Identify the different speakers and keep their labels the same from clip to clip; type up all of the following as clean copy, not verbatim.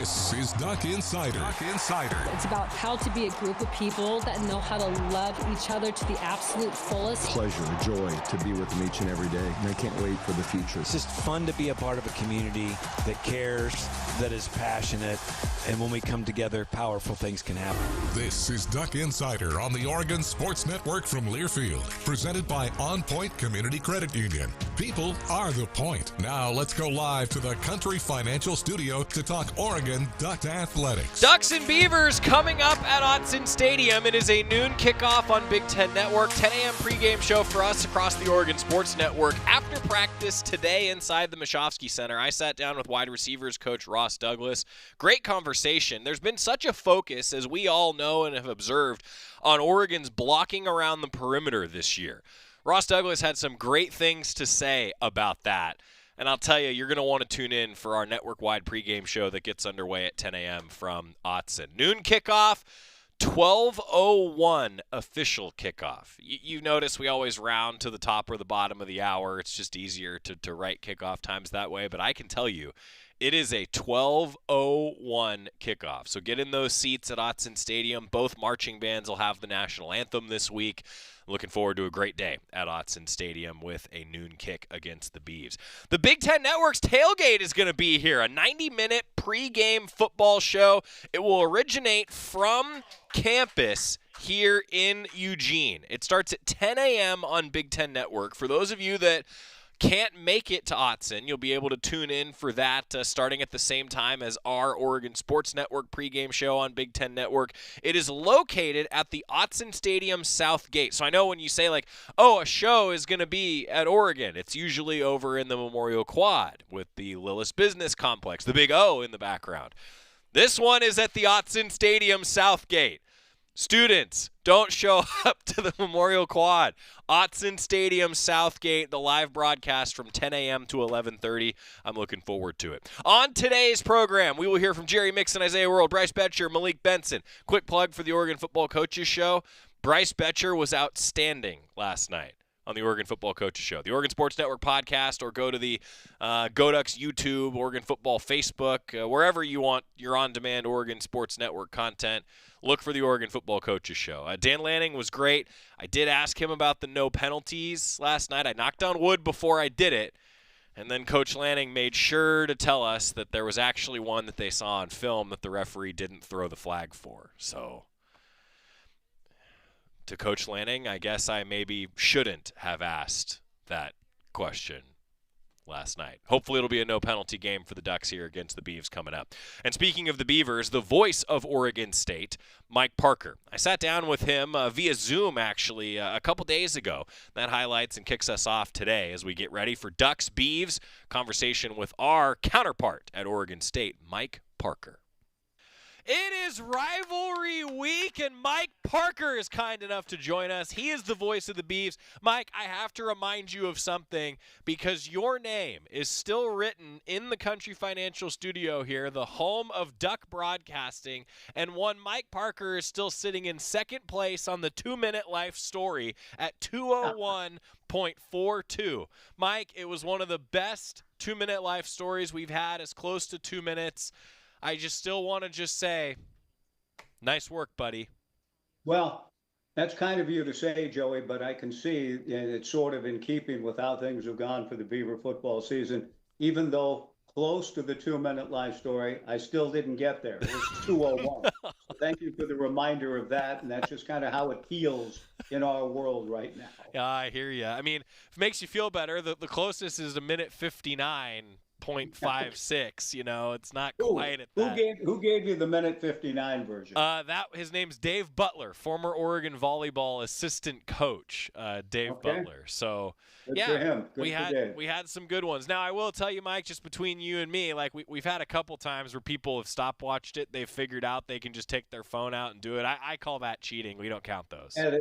Speaker 1: This is Duck Insider. Duck Insider.
Speaker 2: It's about how to be a group of people that know how to love each other to the absolute fullest.
Speaker 3: Pleasure, joy to be with them each and every day, and I can't wait for the future.
Speaker 4: It's just fun to be a part of a community that cares, that is passionate, and when we come together, powerful things can happen.
Speaker 1: This is Duck Insider on the Oregon Sports Network from Learfield, presented by OnPoint Community Credit Union. People are the point. Now let's go live to the Country Financial Studio to talk Oregon Duck Athletics.
Speaker 5: Ducks and Beavers coming up at Autzen Stadium. It is a noon kickoff on Big Ten Network. 10 a.m. pregame show for us across the Oregon Sports Network. After practice today inside the Mashofsky Center, I sat down with wide receivers coach Ross Douglas. Great conversation. There's been such a focus, as we all know and have observed, on Oregon's blocking around the perimeter this year. Ross Douglas had some great things to say about that. And I'll tell you, you're going to want to tune in for our network-wide pregame show that gets underway at 10 a.m. from Autzen. Noon kickoff, 12:01 official kickoff. You notice we always round to the top or the bottom of the hour. It's just easier to write kickoff times that way. But I can tell you, it is a 12:01 kickoff. So get in those seats at Autzen Stadium. Both marching bands will have the national anthem this week. Looking forward to a great day at Autzen Stadium with a noon kick against the Beavs. The Big Ten Network's tailgate is going to be here, a 90-minute pregame football show. It will originate from campus here in Eugene. It starts at 10 a.m. on Big Ten Network. For those of you that can't make it to Autzen, you'll be able to tune in for that starting at the same time as our Oregon Sports Network pregame show on Big Ten Network. It is located at the Autzen Stadium South Gate. So I know when you say like, oh, a show is going to be at Oregon, it's usually over in the Memorial Quad with the Lillis Business Complex, the big O in the background. This one is at the Autzen Stadium South Gate. Students, don't show up to the Memorial Quad. Autzen Stadium Southgate, the live broadcast from 10 a.m. to 11:30. I'm looking forward to it. On today's program, we will hear from Jerry Mixon, Isaiah World, Bryce Betcher, Malik Benson. Quick plug for the Oregon Football Coaches Show. Bryce Betcher was outstanding last night on the Oregon Football Coaches Show. The Oregon Sports Network podcast, or go to the GoDucks YouTube, Oregon Football Facebook, wherever you want your on-demand Oregon Sports Network content. Look for the Oregon Football Coaches Show. Dan Lanning was great. I did ask him about the no penalties last night. I knocked on wood before I did it. And then Coach Lanning made sure to tell us that there was actually one that they saw on film that the referee didn't throw the flag for. So to Coach Lanning, I guess I maybe shouldn't have asked that question last night. Hopefully it'll be a no-penalty game for the Ducks here against the Beavs coming up. And speaking of the Beavers, the voice of Oregon State, Mike Parker. I sat down with him via Zoom, actually, a couple days ago. That highlights and kicks us off today as we get ready for Ducks Beavs conversation with our counterpart at Oregon State, Mike Parker. It is Rivalry Week, and Mike Parker is kind enough to join us. He is the voice of the Beavs. Mike, I have to remind you of something because your name is still written in the Country Financial Studio here, the home of Duck Broadcasting, and one Mike Parker is still sitting in second place on the 2-minute life story at 201.42. Mike, it was one of the best 2-minute life stories we've had, as close to 2 minutes. I just still want to just say, nice work, buddy.
Speaker 6: Well, that's kind of you to say, Joey, but I can see, and it's sort of in keeping with how things have gone for the Beaver football season. Even though close to the 2-minute live story, I still didn't get there. It was 2:01. So thank you for the reminder of that, and that's just kind of how it feels in our world right now.
Speaker 5: Yeah, I hear you. I mean, if it makes you feel better, the closest is a minute 59.56. You know, it's not quite at that.
Speaker 6: Who gave you the minute 59 version?
Speaker 5: His name's Dave Butler, former Oregon volleyball assistant coach. Dave Butler. So
Speaker 6: good for him.
Speaker 5: We had some good ones. Now I will tell you, Mike, just between you and me, like we've had a couple times where people have stopwatched it. They've figured out they can just take their phone out and do it. I call that cheating. We don't count those.
Speaker 6: And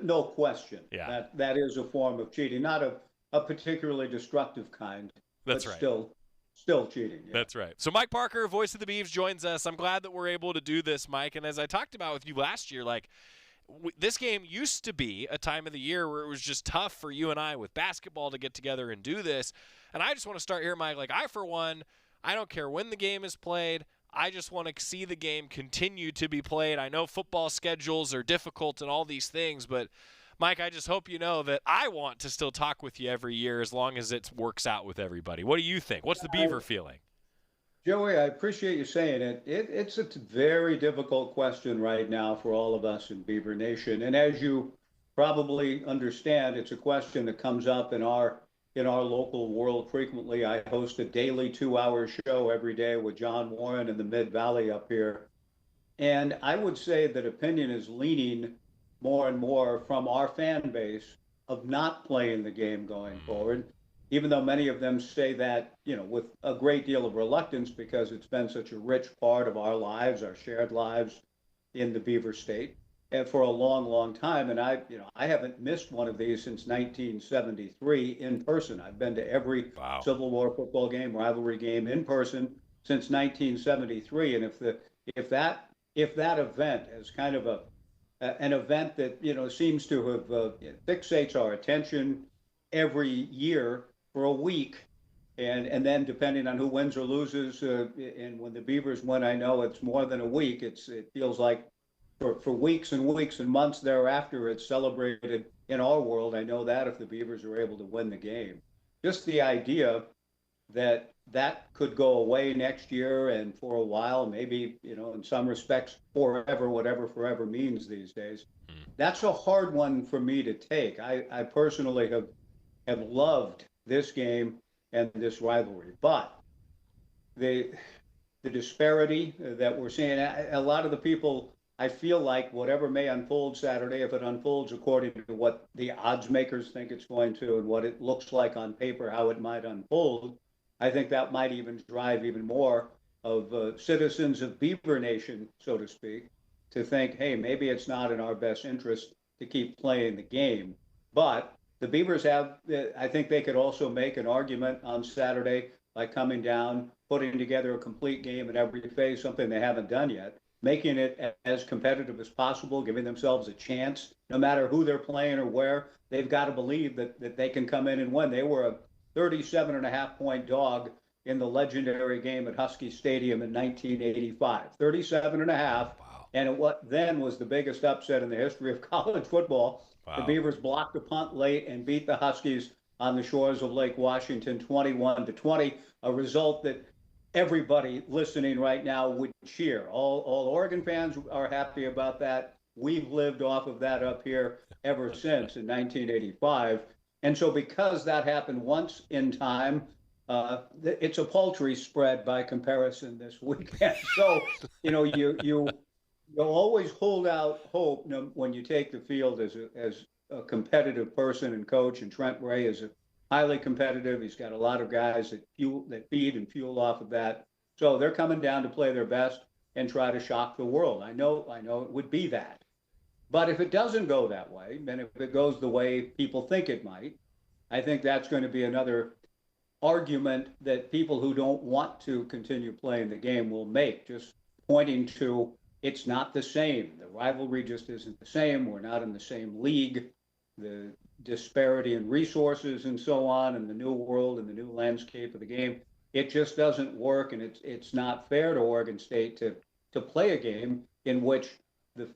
Speaker 6: no question.
Speaker 5: Yeah.
Speaker 6: That is a form of cheating, not a particularly destructive kind.
Speaker 5: That's
Speaker 6: but
Speaker 5: right.
Speaker 6: Still cheating. Yeah.
Speaker 5: That's right. So Mike Parker, voice of the Beavs, joins us. I'm glad that we're able to do this, Mike. And as I talked about with you last year, like this game used to be a time of the year where it was just tough for you and I with basketball to get together and do this. And I just want to start here, Mike. Like for one, I don't care when the game is played. I just want to see the game continue to be played. I know football schedules are difficult and all these things, but Mike, I just hope you know that I want to still talk with you every year as long as it works out with everybody. What do you think? What's the Beaver feeling?
Speaker 6: Joey, I appreciate you saying it. It's a very difficult question right now for all of us in Beaver Nation. And as you probably understand, it's a question that comes up in our local world frequently. I host a daily 2-hour show every day with John Warren in the Mid-Valley up here. And I would say that opinion is leaning more and more from our fan base of not playing the game going forward, even though many of them say that, with a great deal of reluctance because it's been such a rich part of our lives, our shared lives in the Beaver State, and for a long, long time. And I haven't missed one of these since 1973 in person. I've been to every Civil War football game, rivalry game in person since 1973. And if that event is kind of an event that seems to have fixates our attention every year for a week, and then depending on who wins or loses, and when the Beavers win, I know it's more than a week. It feels like for weeks and weeks and months thereafter, it's celebrated in our world. I know that if the Beavers are able to win the game, just the idea that could go away next year and for a while, maybe, in some respects forever, whatever forever means these days. That's a hard one for me to take. I personally have loved this game and this rivalry, but the disparity that we're seeing, a lot of the people, I feel like whatever may unfold Saturday, if it unfolds according to what the odds makers think it's going to and what it looks like on paper, how it might unfold, I think that might even drive even more of citizens of Beaver Nation, so to speak, to think, hey, maybe it's not in our best interest to keep playing the game. But the Beavers I think they could also make an argument on Saturday by coming down, putting together a complete game in every phase, something they haven't done yet, making it as competitive as possible, giving themselves a chance, no matter who they're playing or where. They've got to believe that they can come in and win. They were a 37.5-point dog in the legendary game at Husky Stadium in 1985. 37.5. Wow. And what then was the biggest upset in the history of college football. Wow. The Beavers blocked a punt late and beat the Huskies on the shores of Lake Washington 21-20, a result that everybody listening right now would cheer. All Oregon fans are happy about that. We've lived off of that up here ever since in 1985. And so because that happened once in time, it's a paltry spread by comparison this weekend. So, you always hold out hope when you take the field as a competitive person and coach. And Trent Ray is highly competitive. He's got a lot of guys that feed and fuel off of that. So they're coming down to play their best and try to shock the world. I know it would be that. But if it doesn't go that way, and if it goes the way people think it might, I think that's going to be another argument that people who don't want to continue playing the game will make, just pointing to it's not the same. The rivalry just isn't the same. We're not in the same league. The disparity in resources and so on, and the new world and the new landscape of the game, it just doesn't work, and it's not fair to Oregon State to play a game in which the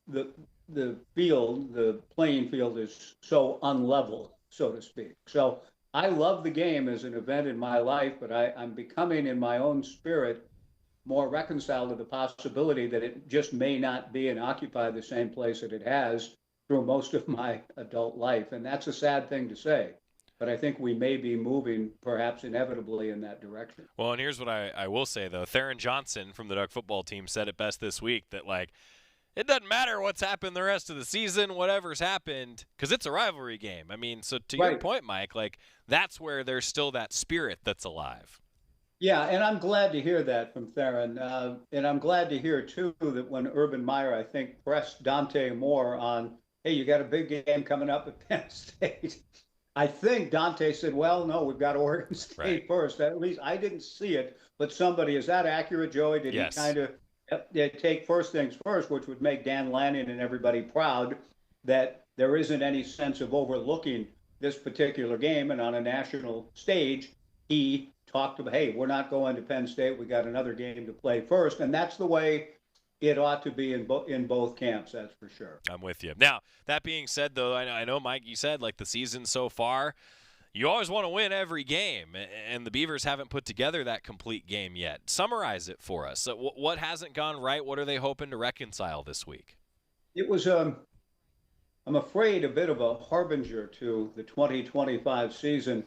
Speaker 6: playing field is so unlevel, so to speak. So I love the game as an event in my life, but I'm becoming in my own spirit more reconciled to the possibility that it just may not be and occupy the same place that it has through most of my adult life. And that's a sad thing to say, but I think we may be moving perhaps inevitably in that direction.
Speaker 5: Well, and here's what I will say, though. Theron Johnson from the Duck football team said it best this week, that, it doesn't matter what's happened the rest of the season, whatever's happened, because it's a rivalry game. I mean, so to your point, Mike, that's where there's still that spirit that's alive.
Speaker 6: Yeah, and I'm glad to hear that from Theron. And I'm glad to hear, too, that when Urban Meyer, I think, pressed Dante Moore on, hey, you got a big game coming up at Penn State, I think Dante said, well, no, we've got Oregon State first. At least I didn't see it, but somebody, is that accurate, Joey? Did he kind of take first things first, which would make Dan Lanning and everybody proud, that there isn't any sense of overlooking this particular game, and on a national stage, he talked about, hey, we're not going to Penn State. We got another game to play first. And that's the way it ought to be in both camps, that's for sure.
Speaker 5: I'm with you. Now, that being said, though, I know, Mike, you said, like, the season so far, you always want to win every game, and the Beavers haven't put together that complete game yet. Summarize it for us. So what hasn't gone right? What are they hoping to reconcile this week?
Speaker 6: It was, I'm afraid, a bit of a harbinger to the 2025 season.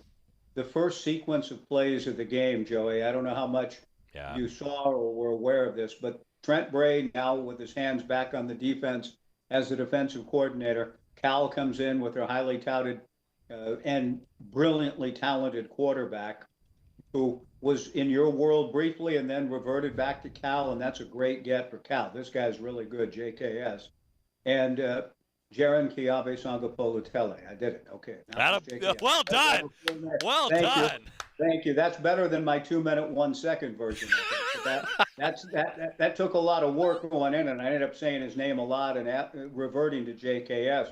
Speaker 6: The first sequence of plays of the game, Joey, I don't know how much you saw or were aware of this, but Trent Bray, now with his hands back on the defense as the defensive coordinator, Cal comes in with their highly touted and brilliantly talented quarterback who was in your world briefly and then reverted back to Cal, and that's a great get for Cal. This guy's really good, JKS. And Jaron Kiabe-Sangapolutele. I did it. Okay.
Speaker 5: Well done. Well done.
Speaker 6: Thank you. That's better than my 2-minute 1 second version. That took a lot of work going in, and I ended up saying his name a lot and reverting to JKS.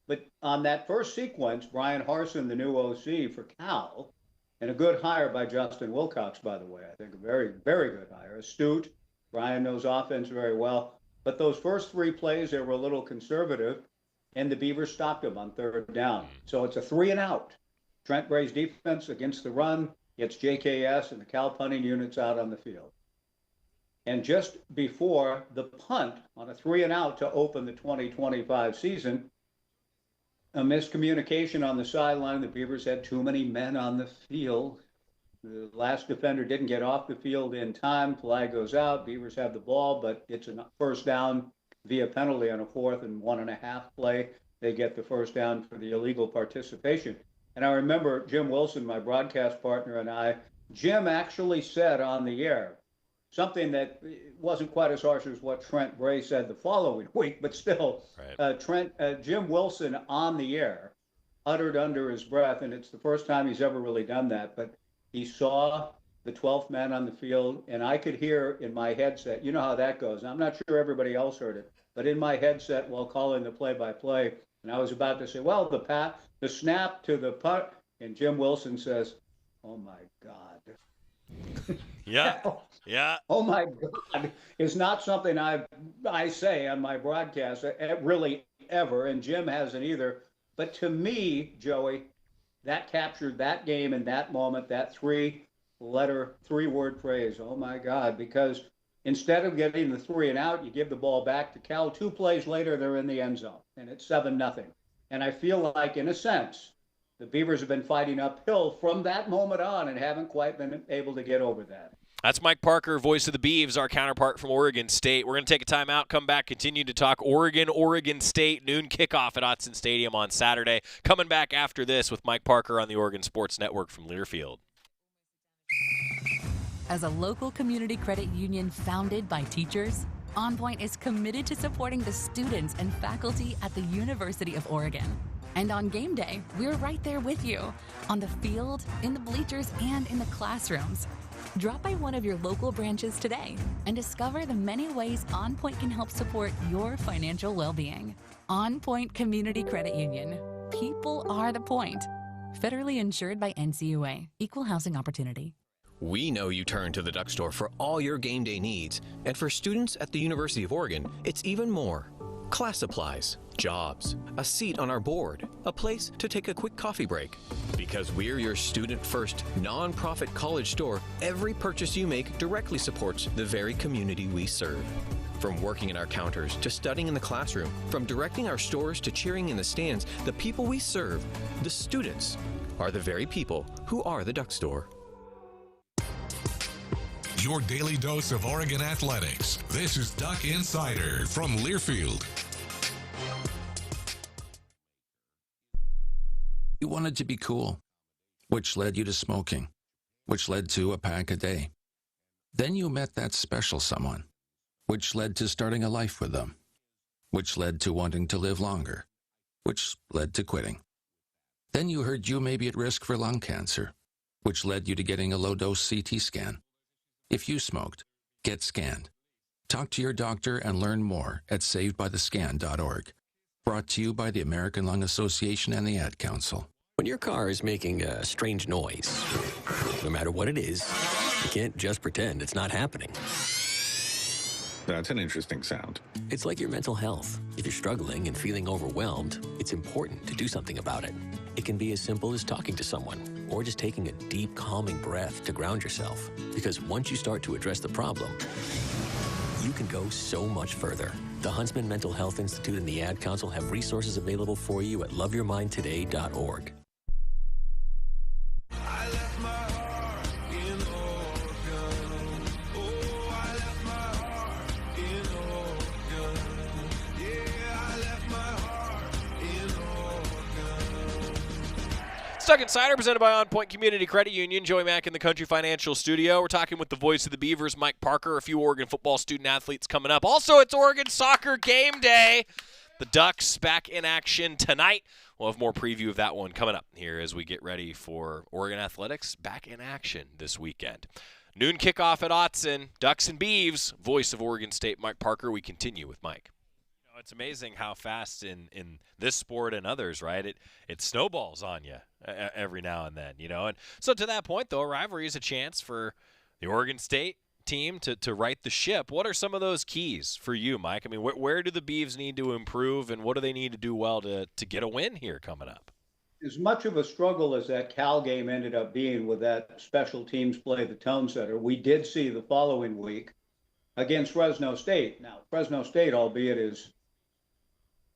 Speaker 6: But on that first sequence, Brian Harsin, the new OC for Cal, and a good hire by Justin Wilcox, by the way. I think a very, very good hire. Astute. Brian knows offense very well. But those first 3 plays, they were a little conservative, and the Beavers stopped him on 3rd down. So it's a 3 and out. Trent Bray's defense against the run gets JKS and the Cal punting units out on the field. And just before the punt on a 3 and out to open the 2025 season, a miscommunication on the sideline. The Beavers had too many men on the field. The last defender didn't get off the field in time. Flag goes out. Beavers have the ball, but it's a first down via penalty on a 4th and 1.5 play. They get the first down for the illegal participation. And I remember Jim Wilson, my broadcast partner, and Jim actually said on the air something that wasn't quite as harsh as what Trent Bray said the following week, but still, right. Jim Wilson on the air uttered under his breath, and it's the first time he's ever really done that, but he saw the 12th man on the field, and I could hear in my headset, you know how that goes. I'm not sure everybody else heard it, but in my headset while calling the play-by-play, and I was about to say, well, the snap to the punt, and Jim Wilson says, oh, my God.
Speaker 5: Yeah. Yeah.
Speaker 6: Oh, my God. It's not something I say on my broadcast really ever, and Jim hasn't either. But to me, Joey, that captured that game in that moment, that 3-word phrase, oh, my God, because instead of getting the 3 and out, you give the ball back to Cal. 2 plays later, they're in the end zone, and it's 7-0. And I feel like, in a sense, the Beavers have been fighting uphill from that moment on and haven't quite been able to get over that.
Speaker 5: That's Mike Parker, voice of the Beavs, our counterpart from Oregon State. We're going to take a timeout, come back, continue to talk Oregon State, noon kickoff at Autzen Stadium on Saturday. Coming back after this with Mike Parker on the Oregon Sports Network from Learfield.
Speaker 7: As a local community credit union founded by teachers, OnPoint is committed to supporting the students and faculty at the University of Oregon. And on game day, we're right there with you, on the field, in the bleachers, and in the classrooms. Drop by one of your local branches today and discover the many ways OnPoint can help support your financial well-being. OnPoint Community Credit Union. People are the point. Federally insured by NCUA. Equal housing opportunity.
Speaker 8: We know you turn to the Duck Store for all your game day needs. And for students at the University of Oregon, it's even more. Class supplies, jobs, a seat on our board, a place to take a quick coffee break. Because we're your student-first, non-profit college store, every purchase you make directly supports the very community we serve. From working at our counters to studying in the classroom, from directing our stores to cheering in the stands, the people we serve, the students, are the very people who are the Duck Store.
Speaker 1: Your daily dose of Oregon athletics. This is Duck Insider from Learfield.
Speaker 9: You wanted to be cool, which led you to smoking, which led to a pack a day. Then you met that special someone, which led to starting a life with them, which led to wanting to live longer, which led to quitting. Then you heard you may be at risk for lung cancer, which led you to getting a low-dose CT scan. If you smoked, get scanned. Talk to your doctor and learn more at savedbythescan.org. Brought to you by the American Lung Association and the Ad Council.
Speaker 10: When your car is making a strange noise, no matter what it is, you can't just pretend it's not happening.
Speaker 11: That's an interesting sound.
Speaker 10: It's like your mental health. If you're struggling and feeling overwhelmed, it's important to do something about it. It can be as simple as talking to someone or just taking a deep, calming breath to ground yourself. Because once you start to address the problem, you can go so much further. The Huntsman Mental Health Institute and the Ad Council have resources available for you at loveyourmindtoday.org.
Speaker 5: Stuck Insider, presented by OnPoint Community Credit Union. Joey Mack in the Country Financial Studio. We're talking with the voice of the Beavers, Mike Parker. A few Oregon football student-athletes coming up. Also, it's Oregon soccer game day. The Ducks back in action tonight. We'll have more preview of that one coming up here as we get ready for Oregon athletics back in action this weekend. Noon kickoff at Autzen. Ducks and Beavs. Voice of Oregon State, Mike Parker. We continue with Mike. It's amazing how fast in this sport and others, right? It snowballs on you every now and then, And so to that point, though, Rivalry is a chance for the Oregon State team to right the ship. What are some of those keys for you, Mike? I mean, where do the Beavs need to improve, and what do they need to do well to get a win here coming up?
Speaker 6: As much of a struggle as that Cal game ended up being with that special teams play, the Tone Center, we did see the following week against Fresno State. Now, Fresno State, albeit, is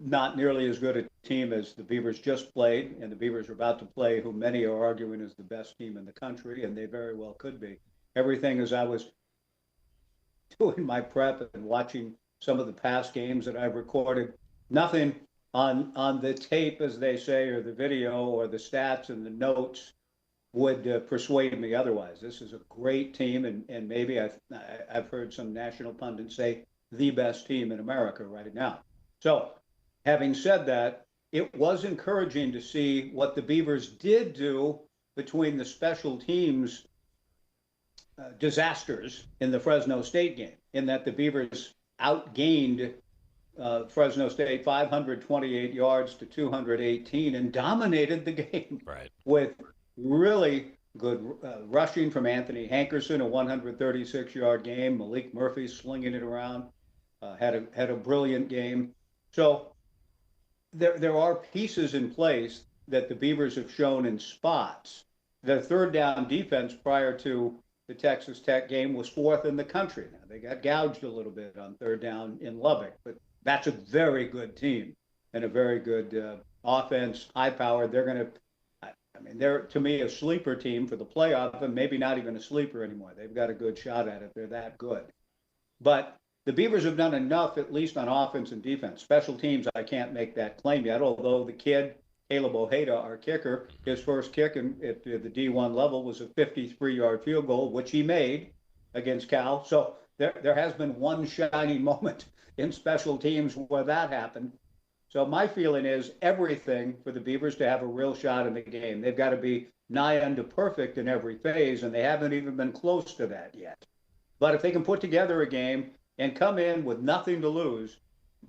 Speaker 6: not nearly as good a team as the Beavers just played, and the Beavers are about to play who many are arguing is the best team in the country, and they very well could be. Everything as I was doing my prep and watching some of the past games that I've recorded, nothing on the tape, as they say, or the video or the stats and the notes would persuade me otherwise. This is a great team, and maybe I've heard some national pundits say the best team in America right now. So, having said that, it was encouraging to see what the Beavers did do between the special teams disasters in the Fresno State game, in that the Beavers outgained Fresno State 528 yards to 218 and dominated the game with really good rushing from Anthony Hankerson, a 136-yard game. Malik Murphy slinging it around, had a brilliant game. So there are pieces in place that the Beavers have shown in spots. Their third down defense prior to the Texas Tech game was fourth in the country. Now, they got gouged a little bit on third down in Lubbock, but that's a very good team and a very good offense, high-powered. They're, to me, a sleeper team for the playoff, and maybe not even a sleeper anymore. They've got a good shot at it. They're that good. But the Beavers have done enough, at least on offense and defense. Special teams, I can't make that claim yet, although the kid, Caleb Ojeda, our kicker, his first kick at the D1 level was a 53-yard field goal, which he made against Cal. So there has been one shining moment in special teams where that happened. So my feeling is everything for the Beavers to have a real shot in the game. They've got to be nigh unto perfect in every phase, and they haven't even been close to that yet. But if they can put together a game and come in with nothing to lose,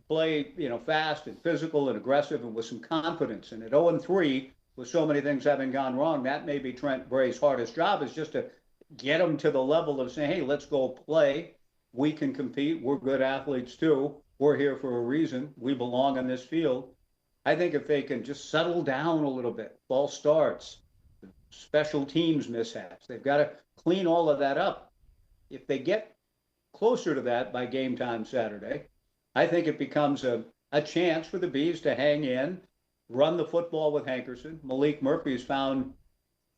Speaker 6: play fast and physical and aggressive and with some confidence, and at 0-3, with so many things having gone wrong, that may be Trent Bray's hardest job, is just to get them to the level of saying, hey, let's go play. We can compete. We're good athletes too. We're here for a reason. We belong on this field. I think if they can just settle down a little bit, false starts, special teams mishaps, they've got to clean all of that up. If they get closer to that by game time Saturday, I think it becomes a chance for the Bees to hang in, run the football with Hankerson. Malik Murphy has found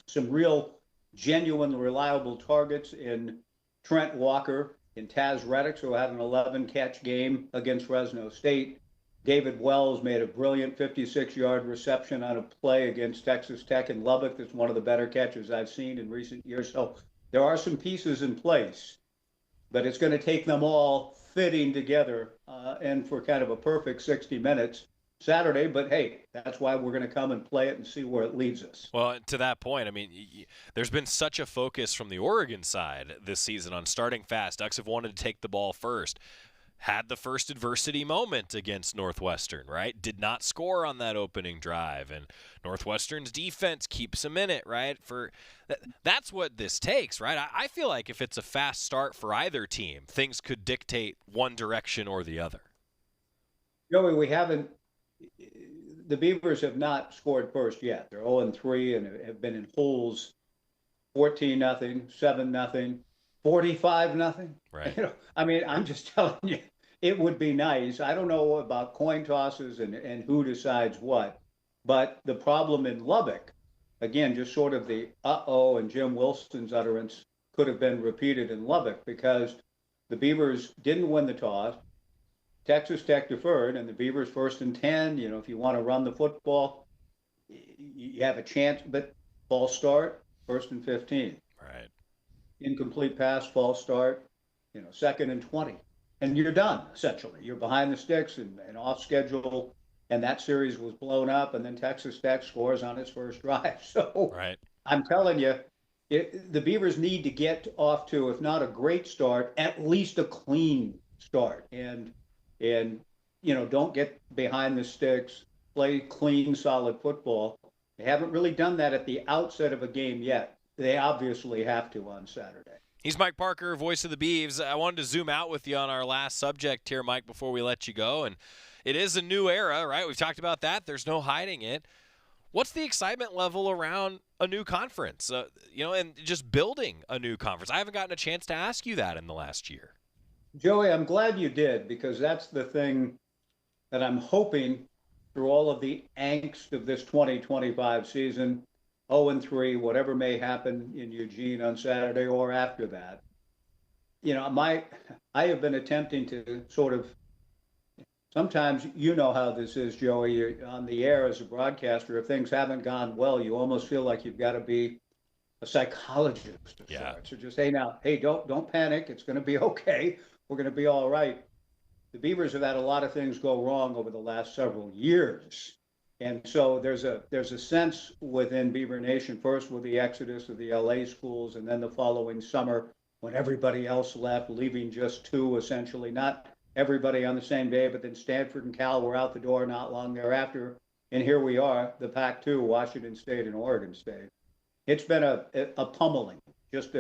Speaker 6: some real, genuine, reliable targets in Trent Walker, in Taz Reddick, who had an 11-catch game against Fresno State. David Wells made a brilliant 56-yard reception on a play against Texas Tech in Lubbock. That's one of the better catches I've seen in recent years. So there are some pieces in place, but it's going to take them all fitting together and for kind of a perfect 60 minutes Saturday. But hey, that's why we're going to come and play it and see where it leads us.
Speaker 5: Well, to that point, there's been such a focus from the Oregon side this season on starting fast. Ducks have wanted to take the ball first. had the first adversity moment against Northwestern, right? Did not score on that opening drive, and Northwestern's defense keeps them in it, right? That's what this takes, right? I feel like if it's a fast start for either team, things could dictate one direction or the other.
Speaker 6: Joey, the Beavers have not scored first yet. They're 0-3 and have been in holes 14-0, 7-0, 45-0.
Speaker 5: Right.
Speaker 6: I'm just telling you, it would be nice. I don't know about coin tosses and who decides what, but the problem in Lubbock, again, just sort of the uh-oh and Jim Wilson's utterance could have been repeated in Lubbock because the Beavers didn't win the toss. Texas Tech deferred, and the Beavers 1st and 10. If you want to run the football, you have a chance, but false start, 1st and 15.
Speaker 5: Right.
Speaker 6: Incomplete pass, false start, 2nd and 20. And you're done, essentially. You're behind the sticks and off schedule, and that series was blown up, and then Texas Tech scores on its first drive. So
Speaker 5: right.
Speaker 6: I'm telling you, the Beavers need to get off to, if not a great start, at least a clean start. And don't get behind the sticks, play clean, solid football. They haven't really done that at the outset of a game yet. They obviously have to on Saturday.
Speaker 5: He's Mike Parker, voice of the Beavs. I wanted to zoom out with you on our last subject here, Mike, before we let you go. And it is a new era, right? We've talked about that. There's no hiding it. What's the excitement level around a new conference, and just building a new conference? I haven't gotten a chance to ask you that in the last year.
Speaker 6: Joey, I'm glad you did, because that's the thing that I'm hoping through all of the angst of this 2025 season, 0-3, whatever may happen in Eugene on Saturday or after that. I have been attempting to sort of, sometimes how this is, Joey, you're on the air as a broadcaster. If things haven't gone well, you almost feel like you've got to be a psychologist of sorts. So just, don't panic. It's going to be okay. We're going to be all right. The Beavers have had a lot of things go wrong over the last several years. And so there's a sense within Beaver Nation, first with the exodus of the LA schools, and then the following summer when everybody else left, leaving just two, essentially, not everybody on the same day, but then Stanford and Cal were out the door not long thereafter. And here we are, the Pac-2, Washington State and Oregon State. It's been a pummeling, just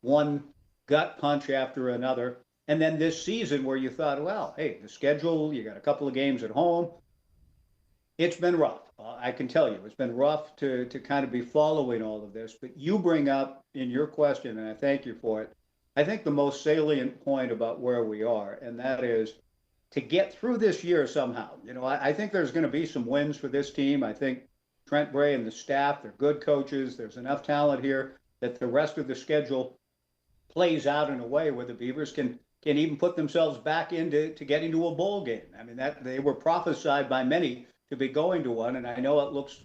Speaker 6: one gut punch after another. And then this season where you thought, well, hey, the schedule, you got a couple of games at home. It's been rough. I can tell you, it's been rough to kind of be following all of this. But you bring up in your question, and I thank you for it, I think the most salient point about where we are, and that is to get through this year somehow. I think there's going to be some wins for this team. I think Trent Bray and the staff, they're good coaches. There's enough talent here that the rest of the schedule plays out in a way where the Beavers can even put themselves back into getting to a bowl game. I mean, that they were prophesied by many to be going to one, and I know it looks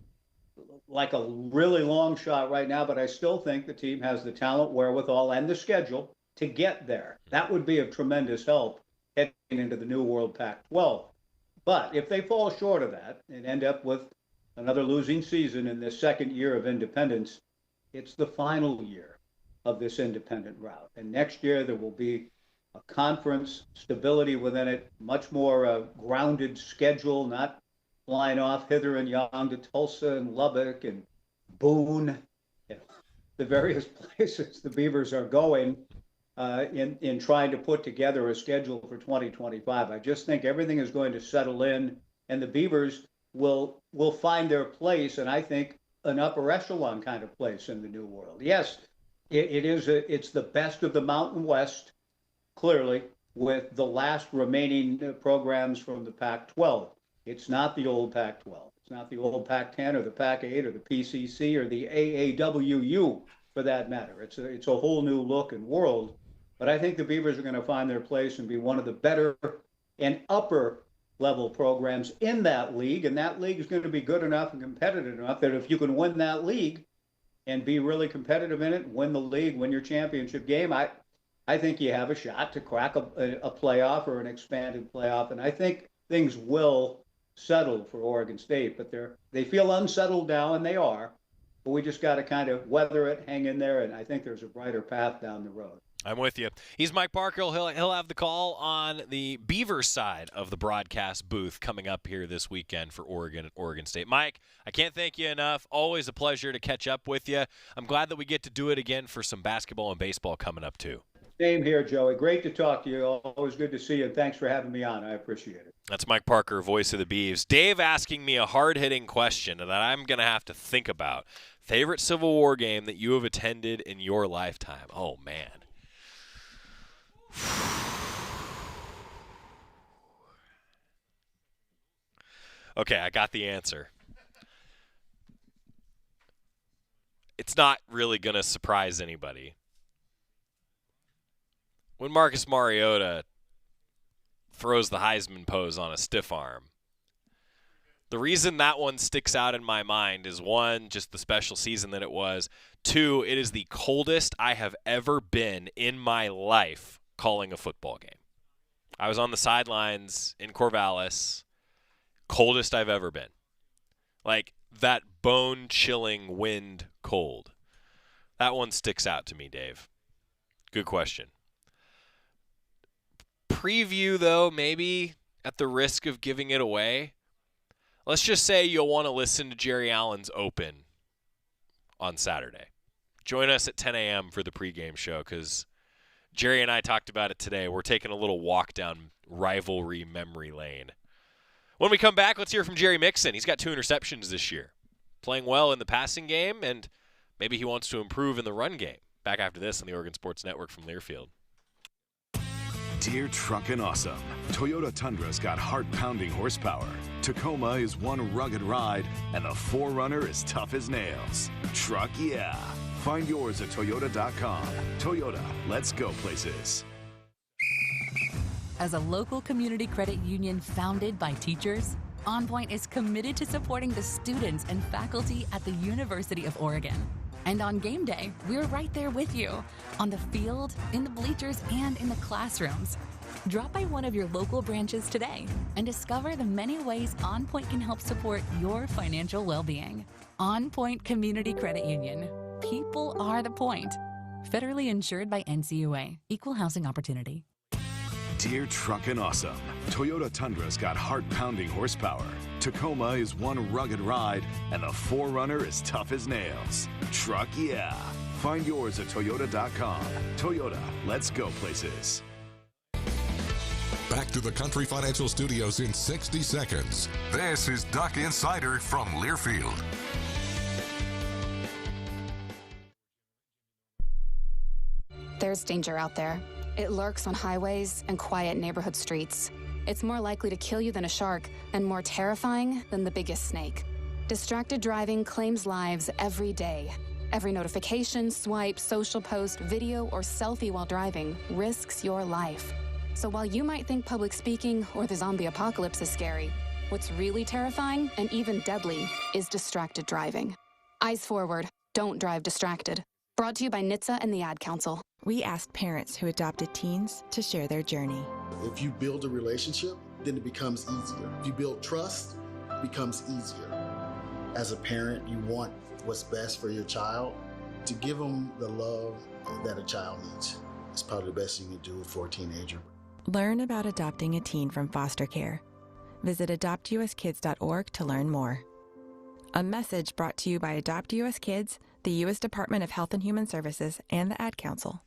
Speaker 6: like a really long shot right now, but I still think the team has the talent, wherewithal, and the schedule to get there. That would be of tremendous help heading into the new World Pac-12. But if they fall short of that and end up with another losing season in this second year of independence, it's the final year of this independent route. And next year there will be a conference, stability within it, much more grounded schedule, not flying off hither and yon to Tulsa and Lubbock and Boone, the various places the Beavers are going in trying to put together a schedule for 2025. I just think everything is going to settle in, and the Beavers will find their place, and I think an upper echelon kind of place in the new world. Yes, it's the best of the Mountain West, clearly, with the last remaining programs from the Pac-12. It's not the old Pac-12. It's not the old Pac-10 or the Pac-8 or the PCC or the AAWU, for that matter. It's a whole new look and world. But I think the Beavers are going to find their place and be one of the better and upper level programs in that league. And that league is going to be good enough and competitive enough that if you can win that league and be really competitive in it, win the league, win your championship game, I think you have a shot to crack a playoff or an expanded playoff. And I think things will settle for Oregon State, but they feel unsettled now, and they are. But we just got to kind of weather it, hang in there, and I think there's a brighter path down the road.
Speaker 5: I'm with you. He's Mike Parker. He'll have the call on the Beavers side of the broadcast booth coming up here this weekend for Oregon and Oregon State. Mike, I can't thank you enough. Always a pleasure to catch up with you. I'm glad that we get to do it again for some basketball and baseball coming up too. Same
Speaker 6: here, Joey. Great to talk to you. Always good to see you. Thanks for having me on. I appreciate it.
Speaker 5: That's Mike Parker, voice of the Beavs. Dave asking me a hard-hitting question that I'm going to have to think about. Favorite Civil War game that you have attended in your lifetime? Oh, man. Okay, I got the answer. It's not really going to surprise anybody. When Marcus Mariota throws the Heisman pose on a stiff arm, the reason that one sticks out in my mind is, one, just the special season that it was. Two, it is the coldest I have ever been in my life calling a football game. I was on the sidelines in Corvallis, coldest I've ever been. Like that bone-chilling wind cold. That one sticks out to me, Dave. Good question. Preview, though, maybe at the risk of giving it away. Let's just say you'll want to listen to Jerry Allen's Open on Saturday. Join us at 10 a.m. for the pregame show because Jerry and I talked about it today. We're taking a little walk down rivalry memory lane. When we come back, let's hear from Jerry Mixon. He's got 2 interceptions this year. Playing well in the passing game, and maybe he wants to improve in the run game. Back after this on the Oregon Sports Network from Learfield.
Speaker 12: Dear Truckin' Awesome, Toyota Tundra's got heart-pounding horsepower. Tacoma is one rugged ride, and the 4Runner is tough as nails. Truck yeah. Find yours at Toyota.com. Toyota, let's go places.
Speaker 7: As a local community credit union founded by teachers, OnPoint is committed to supporting the students and faculty at the University of Oregon. And on game day, we're right there with you, on the field, in the bleachers, and in the classrooms. Drop by one of your local branches today and discover the many ways OnPoint can help support your financial well-being. OnPoint Community Credit Union. People are the point. Federally insured by NCUA. Equal housing opportunity.
Speaker 12: Dear Truckin' Awesome, Toyota Tundra's got heart-pounding horsepower. Tacoma is one rugged ride, and the 4Runner is tough as nails. Truck yeah. Find yours at Toyota.com. Toyota, let's go places.
Speaker 1: Back to the Country Financial Studios in 60 seconds. This is Duck Insider from Learfield.
Speaker 13: There's danger out there. It lurks on highways and quiet neighborhood streets. It's more likely to kill you than a shark and more terrifying than the biggest snake. Distracted driving claims lives every day. Every notification, swipe, social post, video, or selfie while driving risks your life. So while you might think public speaking or the zombie apocalypse is scary, what's really terrifying and even deadly is distracted driving. Eyes forward. Don't drive distracted. Brought to you by NHTSA and the Ad Council.
Speaker 14: We asked parents who adopted teens to share their journey.
Speaker 15: If you build a relationship, then it becomes easier. If you build trust, it becomes easier. As a parent, you want what's best for your child. To give them the love that a child needs is probably the best you can do for a teenager.
Speaker 14: Learn about adopting a teen from foster care. Visit adoptuskids.org to learn more. A message brought to you by Adopt US Kids, the U.S. Department of Health and Human Services, and the Ad Council.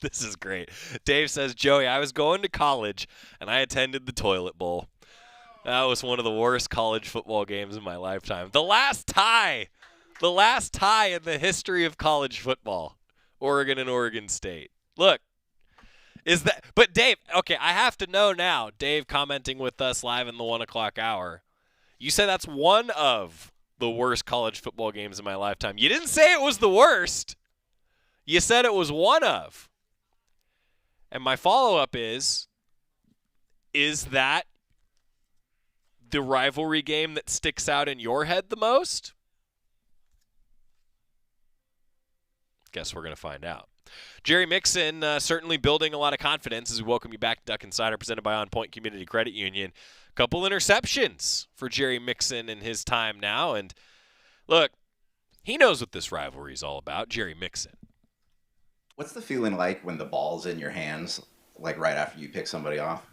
Speaker 5: This is great. Dave says, Joey, I was going to college, and I attended the toilet bowl. That was one of the worst college football games in my lifetime. The last tie in the history of college football, Oregon and Oregon State. Look, but Dave, okay, I have to know now, Dave commenting with us live in the 1 o'clock hour, you said that's one of the worst college football games in my lifetime. You didn't say it was the worst. You said it was one of. And my follow-up is that the rivalry game that sticks out in your head the most? Guess we're going to find out. Jerry Mixon certainly building a lot of confidence as we welcome you back to Duck Insider, presented by OnPoint Community Credit Union. Couple interceptions for Jerry Mixon in his time now. And look, he knows what this rivalry is all about, Jerry Mixon.
Speaker 16: What's the feeling like when the ball's in your hands, like right after you pick somebody off?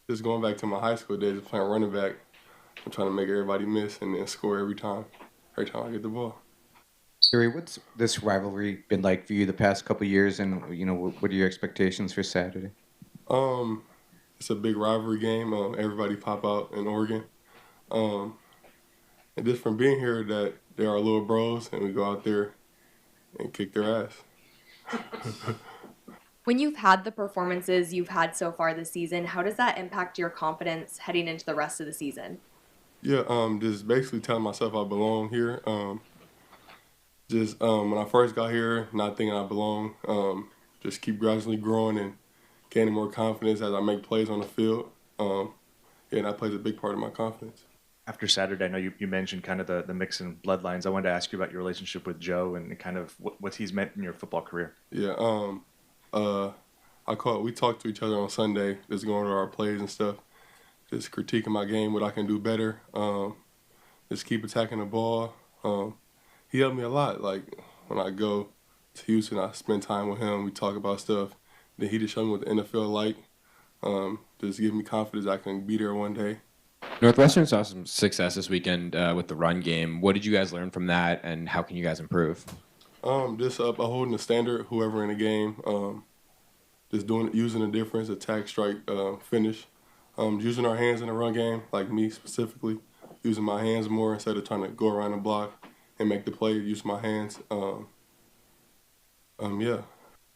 Speaker 17: Just going back to my high school days of playing running back, I'm trying to make everybody miss and then score every time I get the ball.
Speaker 18: Jerry, what's this rivalry been like for you the past couple of years, and what are your expectations for Saturday?
Speaker 17: It's a big rivalry game. Everybody pop out in Oregon, and just from being here, that they are little bros, and we go out there and kick their ass.
Speaker 19: When you've had the performances you've had so far this season, how does that impact your confidence heading into the rest of the season?
Speaker 17: Yeah, just basically telling myself I belong here. When I first got here, not thinking I belong, just keep gradually growing and gaining more confidence as I make plays on the field. And that plays a big part of my confidence.
Speaker 20: After Saturday, I know you mentioned kind of the Mixon bloodlines. I wanted to ask you about your relationship with Joe and kind of what he's meant in your football career.
Speaker 17: Yeah, we talked to each other on Sunday, just going over our plays and stuff, just critiquing my game, what I can do better, just keep attacking the ball. He helped me a lot. Like, when I go to Houston, I spend time with him, we talk about stuff. Then he just showed me what the NFL like, just give me confidence I can be there one day.
Speaker 21: Northwestern saw some success this weekend with the run game. What did you guys learn from that, and how can you guys improve?
Speaker 17: Just upholding the standard, whoever in the game, just using the difference, attack, strike, finish. Using our hands in the run game, like me specifically, using my hands more instead of trying to go around the block and make the play, use my hands. Yeah.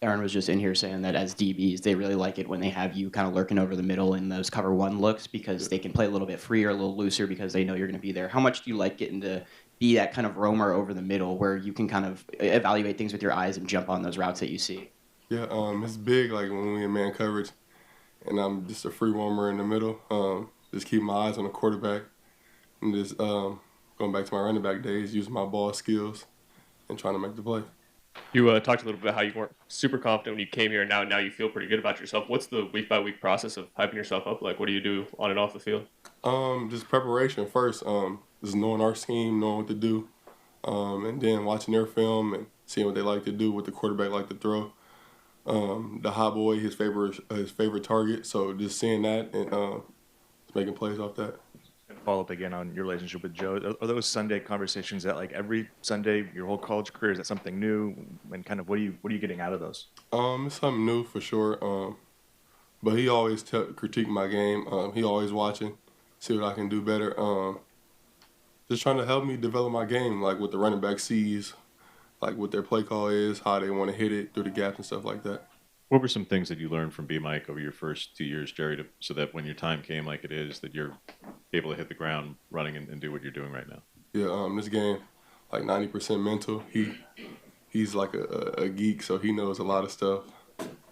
Speaker 22: Aaron was just in here saying that as DBs, they really like it when they have you kind of lurking over the middle in those cover one looks because they can play a little bit freer, a little looser because they know you're going to be there. How much do you like getting to be that kind of roamer over the middle where you can kind of evaluate things with your eyes and jump on those routes that you see?
Speaker 17: Yeah, it's big, like when we in man coverage and I'm just a free roamer in the middle. Just keep my eyes on the quarterback and just going back to my running back days, using my ball skills and trying to make the play.
Speaker 23: You talked a little bit about how you weren't super confident when you came here, and now you feel pretty good about yourself. What's the week-by-week process of hyping yourself up like? What do you do on and off the field?
Speaker 17: Just preparation first, just knowing our scheme, knowing what to do, and then watching their film and seeing what they like to do, what the quarterback like to throw. The hot boy, his favorite target, so just seeing that and making plays off that.
Speaker 20: And follow up again on your relationship with Joe. Are those Sunday conversations that like every Sunday your whole college career? Is that something new? And kind of what are you getting out of those?
Speaker 17: It's something new for sure. But he always critique my game. He always watching, see what I can do better. Just trying to help me develop my game, like what the running back sees, like what their play call is, how they want to hit it through the gaps and stuff like that.
Speaker 24: What were some things that you learned from Mike over your first 2 years, Jerry, so that when your time came like it is, that you're able to hit the ground running and do what you're doing right now?
Speaker 17: Yeah, this game, like 90% mental. He's like a geek, so he knows a lot of stuff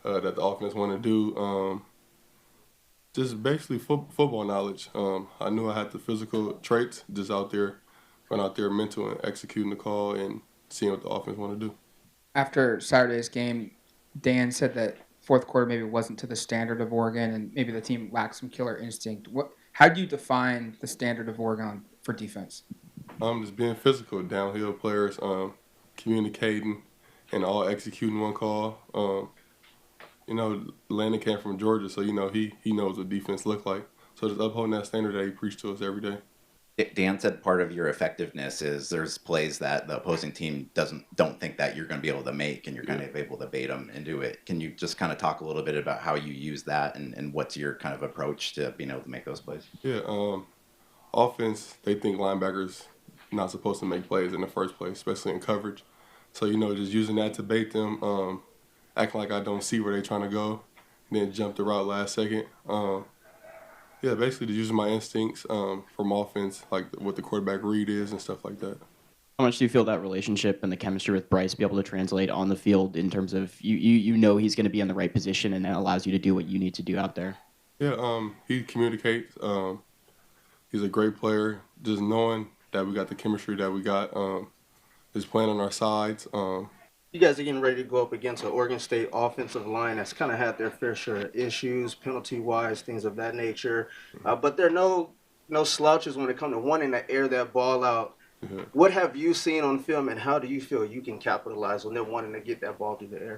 Speaker 17: that the offense want to do. Just basically football knowledge. I knew I had the physical traits, just out there, going out there mental and executing the call and seeing what the offense want to do.
Speaker 25: After Saturday's game, Dan said that fourth quarter maybe wasn't to the standard of Oregon and maybe the team lacked some killer instinct. How do you define the standard of Oregon for defense?
Speaker 17: Just being physical, downhill players, communicating, and all executing one call. Landon came from Georgia, so he knows what defense look like. So just upholding that standard that he preached to us every day.
Speaker 16: Dan said part of your effectiveness is there's plays that the opposing team don't think that you're going to be able to make, and you're kind of able to bait them and do it. Can you just kind of talk a little bit about how you use that and what's your kind of approach to being able to make those plays?
Speaker 17: Yeah, offense, they think linebackers not supposed to make plays in the first place, especially in coverage. So, just using that to bait them, acting like I don't see where they're trying to go, and then jump the route last second. Yeah, basically just using my instincts from offense, like what the quarterback read is and stuff like that.
Speaker 22: How much do you feel that relationship and the chemistry with Bryce be able to translate on the field in terms of you know he's going to be in the right position and that allows you to do what you need to do out there?
Speaker 17: Yeah, he communicates. He's a great player. Just knowing that we got the chemistry that we got, just playing on our sides.
Speaker 15: You guys are getting ready to go up against an Oregon State offensive line that's kind of had their fair share of issues, penalty-wise, things of that nature. But there are no slouches when it comes to wanting to air that ball out. What have you seen on film, and how do you feel you can capitalize on them wanting to get that ball through the air?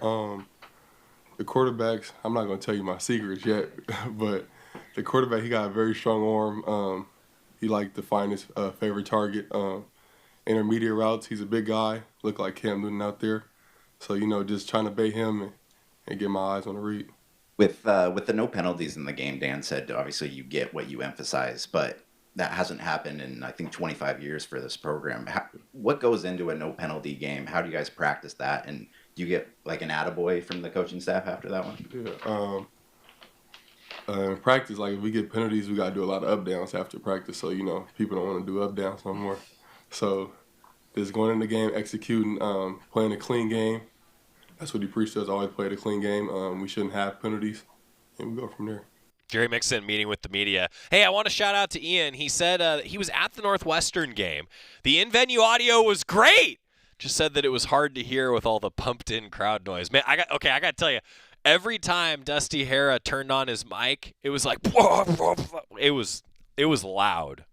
Speaker 17: The quarterbacks, I'm not going to tell you my secrets yet, but the quarterback, he got a very strong arm. He liked to find his favorite target. Intermediate routes, he's a big guy, look like Cam Newton out there. So, just trying to bait him and get my eyes on the read.
Speaker 16: With the no penalties in the game, Dan said obviously you get what you emphasize, but that hasn't happened in, I think, 25 years for this program. What goes into a no penalty game? How do you guys practice that? And do you get like an attaboy from the coaching staff after that one?
Speaker 17: Yeah. In practice, like if we get penalties, we got to do a lot of up downs after practice. So, people don't want to do up downs no more. So just going in the game, executing, playing a clean game. That's what he preached to us, always play a clean game. We shouldn't have penalties, and we go from there.
Speaker 5: Jerry Mixon meeting with the media. Hey, I want to shout out to Ian. He said he was at the Northwestern game. The in-venue audio was great. Just said that it was hard to hear with all the pumped-in crowd noise. Man, I got to tell you, every time Dusty Hara turned on his mic, it was like, it was loud.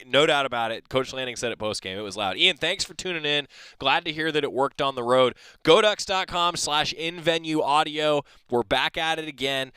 Speaker 5: No doubt about it. Coach Lanning said it post-game. It was loud. Ian, thanks for tuning in. Glad to hear that it worked on the road. GoDucks.com/in-venue audio. We're back at it again.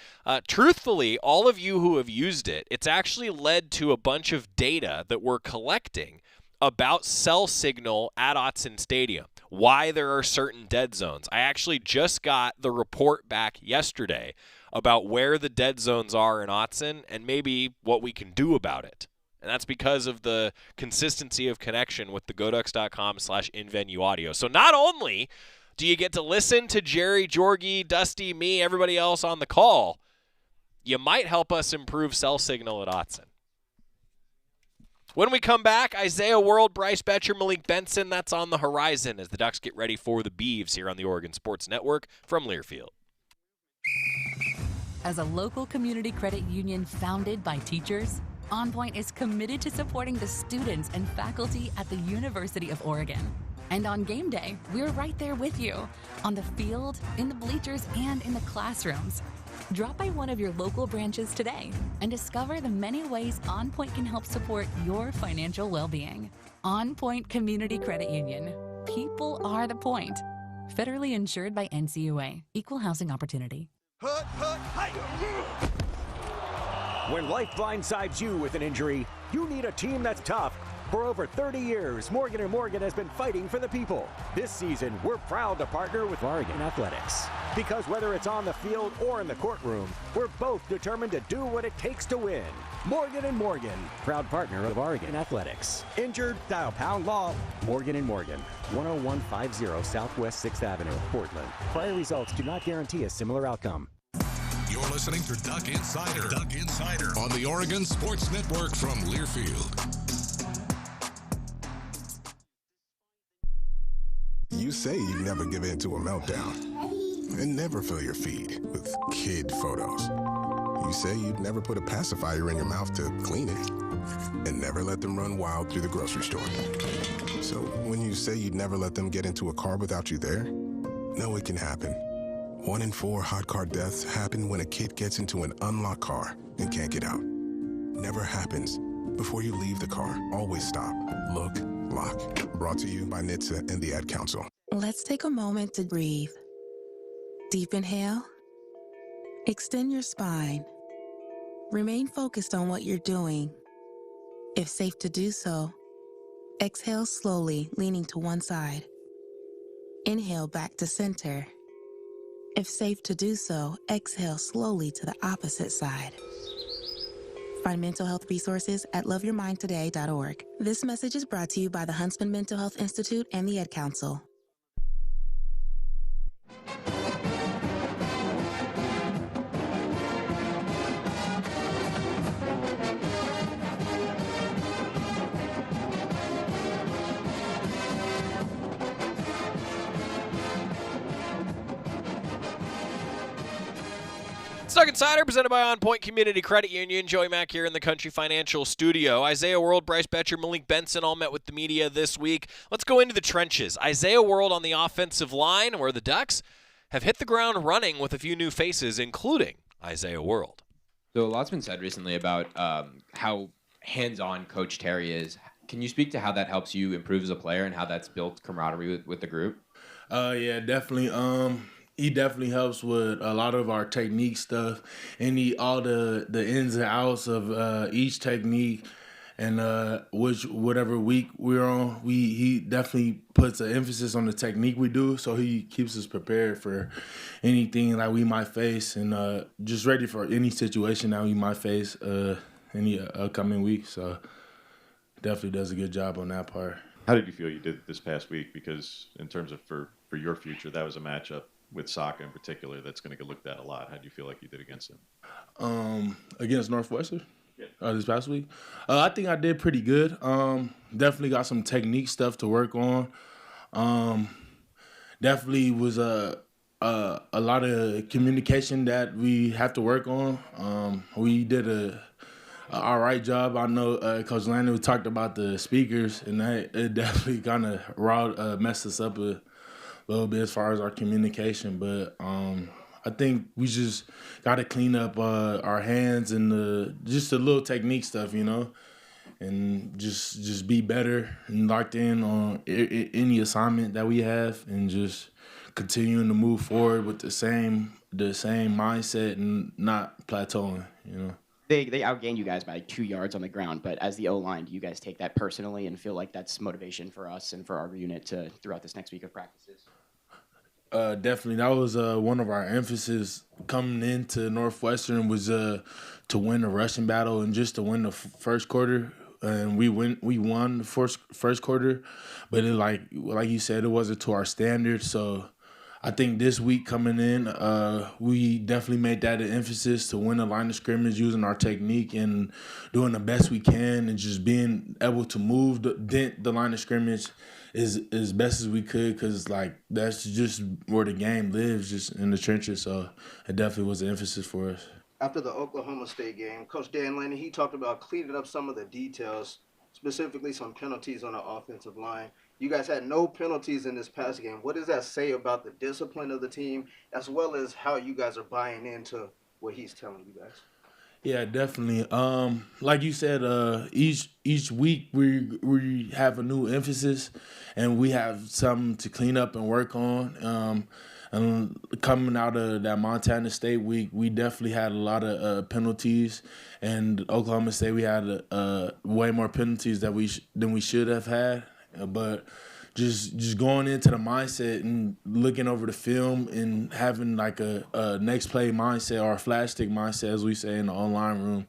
Speaker 5: Truthfully, all of you who have used it, it's actually led to a bunch of data that we're collecting about cell signal at Autzen Stadium, why there are certain dead zones. I actually just got the report back yesterday about where the dead zones are in Autzen and maybe what we can do about it. And that's because of the consistency of connection with the GoDucks.com/in-venue audio. So not only do you get to listen to Jerry, Jorgie, Dusty, me, everybody else on the call, you might help us improve cell signal at Autzen. When we come back, Isaiah World, Bryce Betcher, Malik Benson, that's on the horizon as the Ducks get ready for the Beavs here on the Oregon Sports Network from Learfield.
Speaker 7: As a local community credit union founded by teachers, OnPoint is committed to supporting the students and faculty at the University of Oregon. And on game day, we're right there with you, on the field, in the bleachers, and in the classrooms. Drop by one of your local branches today and discover the many ways OnPoint can help support your financial well-being. OnPoint Community Credit Union. People are the point. Federally insured by NCUA. Equal housing opportunity.
Speaker 2: When life blindsides you with an injury, you need a team that's tough. For over 30 years, Morgan & Morgan has been fighting for the people. This season, we're proud to partner with Oregon Athletics. Because whether it's on the field or in the courtroom, we're both determined to do what it takes to win. Morgan & Morgan, proud partner of Oregon Athletics. Injured? Dial pound law. Morgan & Morgan, 10150 Southwest 6th Avenue, Portland. Prior results do not guarantee a similar outcome.
Speaker 1: You're listening to Duck Insider. Duck Insider on the Oregon Sports Network from Learfield.
Speaker 3: You say you never give in to a meltdown and never fill your feed with kid photos. You say you'd never put a pacifier in your mouth to clean it and never let them run wild through the grocery store. So when you say you'd never let them get into a car without you there, no, it can happen. 1 in 4 hot car deaths happen when a kid gets into an unlocked car and can't get out. Never happens. Before you leave the car, always stop, look, lock. Brought to you by NHTSA and the Ad Council.
Speaker 4: Let's take a moment to breathe. Deep inhale. Extend your spine. Remain focused on what you're doing. If safe to do so, exhale slowly, leaning to one side. Inhale back to center. If safe to do so, exhale slowly to the opposite side. Find mental health resources at loveyourmindtoday.org. This message is brought to you by the Huntsman Mental Health Institute and the Ad Council.
Speaker 5: Stuck Insider, presented by OnPoint Community Credit Union. Joey Mack here in the Country Financial Studio. Isaiah World, Bryce Betcher, Malik Benson all met with the media this week. Let's go into the trenches. Isaiah World on the offensive line, where the Ducks have hit the ground running with a few new faces, including Isaiah World.
Speaker 21: So a lot's been said recently about how hands-on Coach Terry is. Can you speak to how that helps you improve as a player and how that's built camaraderie with the group?
Speaker 6: Yeah, definitely. He definitely helps with a lot of our technique stuff and all the ins and outs of each technique and whatever week we're on. He definitely puts an emphasis on the technique we do, so he keeps us prepared for anything that we might face and just ready for any situation that we might face any upcoming week. So definitely does a good job on that part.
Speaker 24: How did you feel you did this past week? Because in terms of for your future, that was a matchup with Saka in particular that's going to get looked at a lot. How do you feel like you did against him?
Speaker 6: Against Northwestern? Yeah. This past week? I think I did pretty good. Definitely got some technique stuff to work on. Definitely was a lot of communication that we have to work on. We did a all right job. I know Coach Landon talked about the speakers, and it definitely kind of messed us up a little bit as far as our communication. But I think we just got to clean up our hands and just the little technique stuff, and just be better and locked in on any assignment that we have, and just continuing to move forward with the same mindset and not plateauing,
Speaker 22: They outgained you guys by 2 yards on the ground, but as the O-line, do you guys take that personally and feel like that's motivation for us and for our unit throughout this next week of practices?
Speaker 6: Definitely. That was one of our emphasis coming into Northwestern was to win the rushing battle and just to win the first quarter. And we won the first quarter, but like you said, it wasn't to our standard. So I think this week coming in, we definitely made that an emphasis to win the line of scrimmage using our technique and doing the best we can and just being able to move the line of scrimmage as best as we could, because that's just where the game lives, just in the trenches. So it definitely was an emphasis for us.
Speaker 8: After the Oklahoma State game, Coach Dan Lanning, he talked about cleaning up some of the details, specifically some penalties on the offensive line. You guys had no penalties in this past game. What does that say about the discipline of the team, as well as how you guys are buying into what he's telling you guys?
Speaker 6: Yeah, definitely. Like you said, each week we have a new emphasis, and we have something to clean up and work on. And coming out of that Montana State week, we definitely had a lot of penalties, and Oklahoma State we had way more penalties than we should have had. But just going into the mindset and looking over the film and having a next play mindset or a flash stick mindset, as we say in the online room,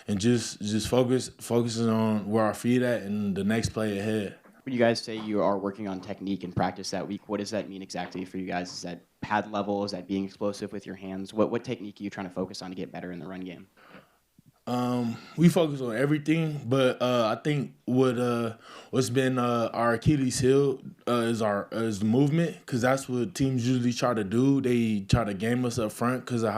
Speaker 6: and just focusing on where our feet at and the next play ahead.
Speaker 22: When you guys say you are working on technique in practice that week, what does that mean exactly for you guys? Is that pad level? Is that being explosive with your hands? What technique are you trying to focus on to get better in the run game?
Speaker 6: We focus on everything, but I think what's been our Achilles heel is the movement, because that's what teams usually try to do. They try to game us up front because of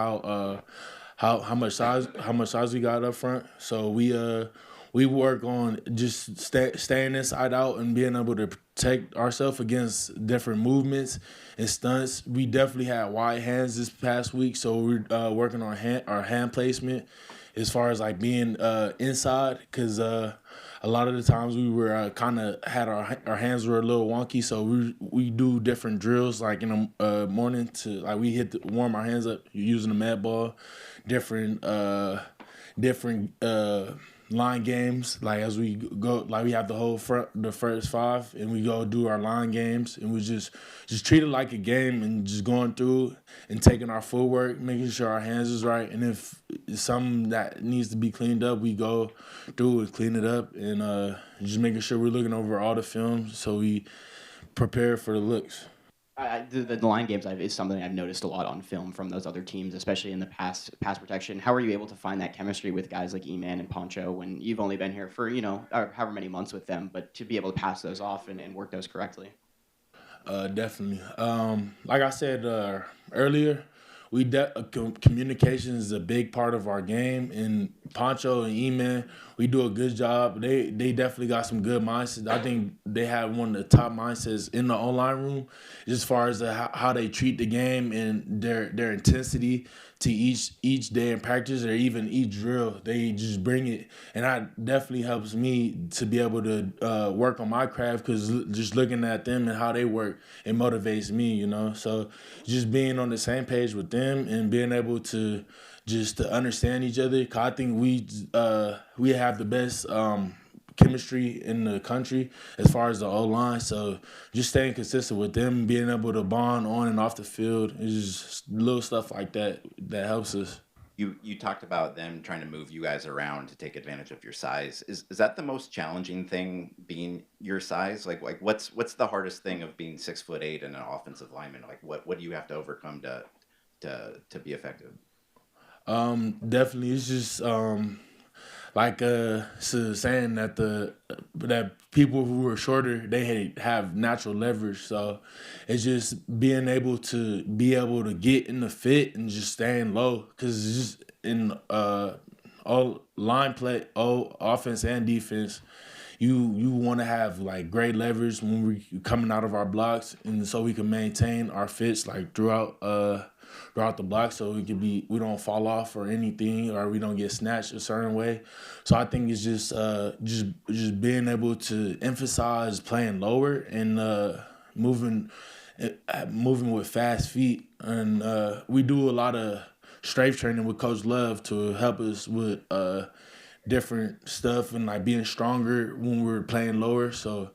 Speaker 6: how much size we got up front. So we work on just staying inside out and being able to protect ourselves against different movements and stunts. We definitely had wide hands this past week, so we're working on our hand placement as far as being inside, because a lot of the times we were kind of had our hands were a little wonky, so we do different drills in the morning to we warm our hands up using the med ball, different line games, as we go, we have the first five, and we go do our line games, and we just treat it like a game and just going through and taking our footwork, making sure our hands is right, and if it's something that needs to be cleaned up, we go through and clean it up, and just making sure we're looking over all the films so we prepare for the looks.
Speaker 22: The line games is something I've noticed a lot on film from those other teams, especially in the pass protection. How are you able to find that chemistry with guys like E-Man and Poncho when you've only been here for, however many months with them, but to be able to pass those off and work those correctly?
Speaker 6: Definitely. Like I said earlier, communication is a big part of our game, and Poncho and E-Man, we do a good job. They definitely got some good mindsets. I think they have one of the top mindsets in the online room, as far as how they treat the game and their intensity to each day in practice or even each drill. They just bring it, and that definitely helps me to be able to work on my craft, because just looking at them and how they work, it motivates me, you know. So just being on the same page with them and being able to just to understand each other. 'Cause I think we have the best chemistry in the country as far as the O-line. So just staying consistent with them, being able to bond on and off the field, is just little stuff like that helps us.
Speaker 16: You talked about them trying to move you guys around to take advantage of your size. Is that the most challenging thing, being your size? Like what's the hardest thing of being 6'8" and an offensive lineman? Like what do you have to overcome to be effective?
Speaker 6: Definitely, it's just saying that people who are shorter, they have natural leverage. So it's just being able to get in the fit and just staying low, because it's just in all line play, all offense and defense, you want to have like great leverage when we're coming out of our blocks, and so we can maintain our fits like throughout the block, so we don't fall off or anything, or we don't get snatched a certain way. So I think it's just being able to emphasize playing lower and moving with fast feet. And we do a lot of strength training with Coach Love to help us with different stuff and like being stronger when we're playing lower. So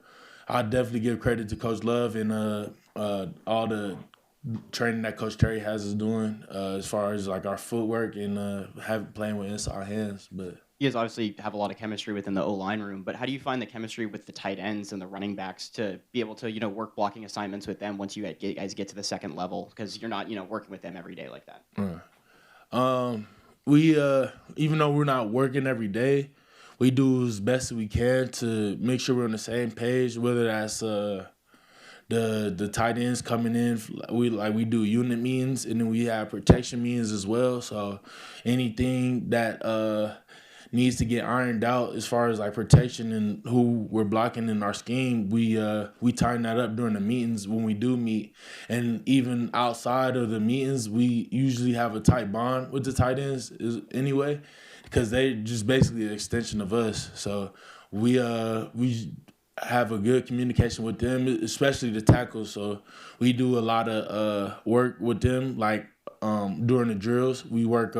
Speaker 6: I definitely give credit to Coach Love and all the training that Coach Terry has us doing as far as like our footwork and playing with inside hands. But
Speaker 22: you guys obviously have a lot of chemistry within the O-line room, but how do you find the chemistry with the tight ends and the running backs to be able to, work blocking assignments with them once you guys get to the second level? Because you're not, working with them every day like that.
Speaker 6: We, even though we're not working every day, we do as best as we can to make sure we're on the same page, whether that's the tight ends coming in. We do unit meetings, and then we have protection meetings as well. So anything that needs to get ironed out as far as like protection and who we're blocking in our scheme, we tighten that up during the meetings when we do meet. And even outside of the meetings, we usually have a tight bond with the tight ends anyway, because they're just basically an extension of us. So we have a good communication with them, especially the tackles. So we do a lot of work with them, like during the drills. We work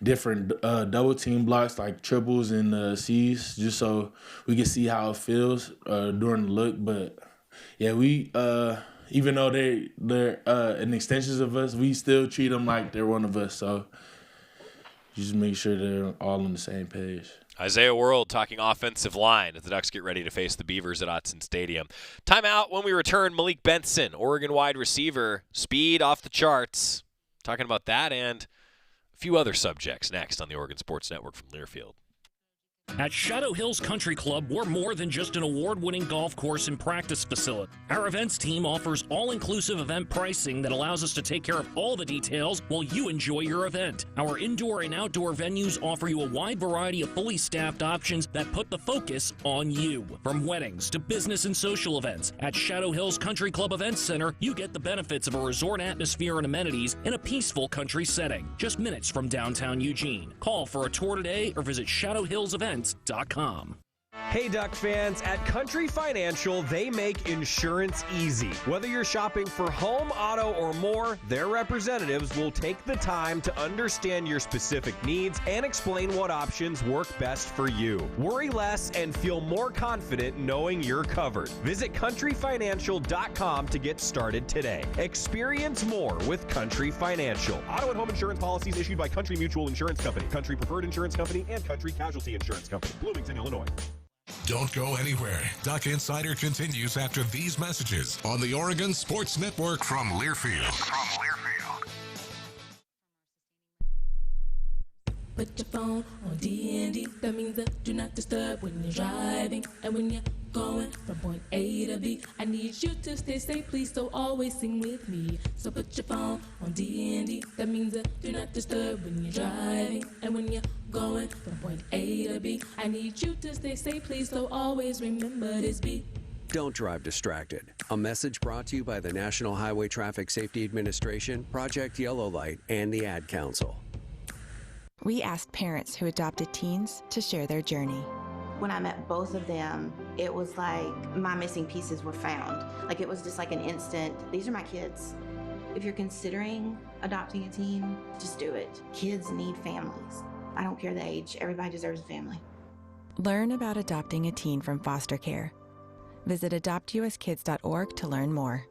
Speaker 6: different double team blocks, like triples and C's, just so we can see how it feels during the look. But yeah, we even though they're an extensions of us, we still treat them like they're one of us. So just make sure they're all on the same page.
Speaker 5: Isaiah World talking offensive line as the Ducks get ready to face the Beavers at Autzen Stadium. Timeout. When we return, Malik Benson, Oregon wide receiver, speed off the charts. Talking about that and a few other subjects next on the Oregon Sports Network from Learfield.
Speaker 9: At Shadow Hills Country Club, we're more than just an award-winning golf course and practice facility. Our events team offers all-inclusive event pricing that allows us to take care of all the details while you enjoy your event. Our indoor and outdoor venues offer you a wide variety of fully staffed options that put the focus on you. From weddings to business and social events, at Shadow Hills Country Club Events Center, you get the benefits of a resort atmosphere and amenities in a peaceful country setting, just minutes from downtown Eugene. Call for a tour today or visit shadowhillsevents.com.
Speaker 10: Hey Duck fans, at Country Financial, they make insurance easy. Whether you're shopping for home, auto, or more, their representatives will take the time to understand your specific needs and explain what options work best for you. Worry less and feel more confident knowing you're covered. Visit countryfinancial.com to get started today. Experience more with Country Financial. Auto and home insurance policies issued by Country Mutual Insurance Company, Country Preferred Insurance Company, and Country Casualty Insurance Company, Bloomington, Illinois.
Speaker 1: Don't go anywhere. Duck Insider continues after these messages on the Oregon Sports Network from Learfield.
Speaker 11: Put your phone on D&D. That means that do not disturb when you're driving. And when you're going from point A to B, I need you to stay safe, please, so always sing with me. So put your phone on D&D. That means that do not disturb when you're driving. And when you're going from point A to B, I need you to stay safe, please, so always remember this beat.
Speaker 12: Don't drive distracted. A message brought to you by the National Highway Traffic Safety Administration, Project Yellow Light, and the Ad Council.
Speaker 13: We asked parents who adopted teens to share their journey.
Speaker 14: When I met both of them, it was like my missing pieces were found. Like it was just like an instant, these are my kids. If you're considering adopting a teen, just do it. Kids need families. I don't care the age, everybody deserves a family.
Speaker 13: Learn about adopting a teen from foster care. Visit adoptuskids.org to learn more.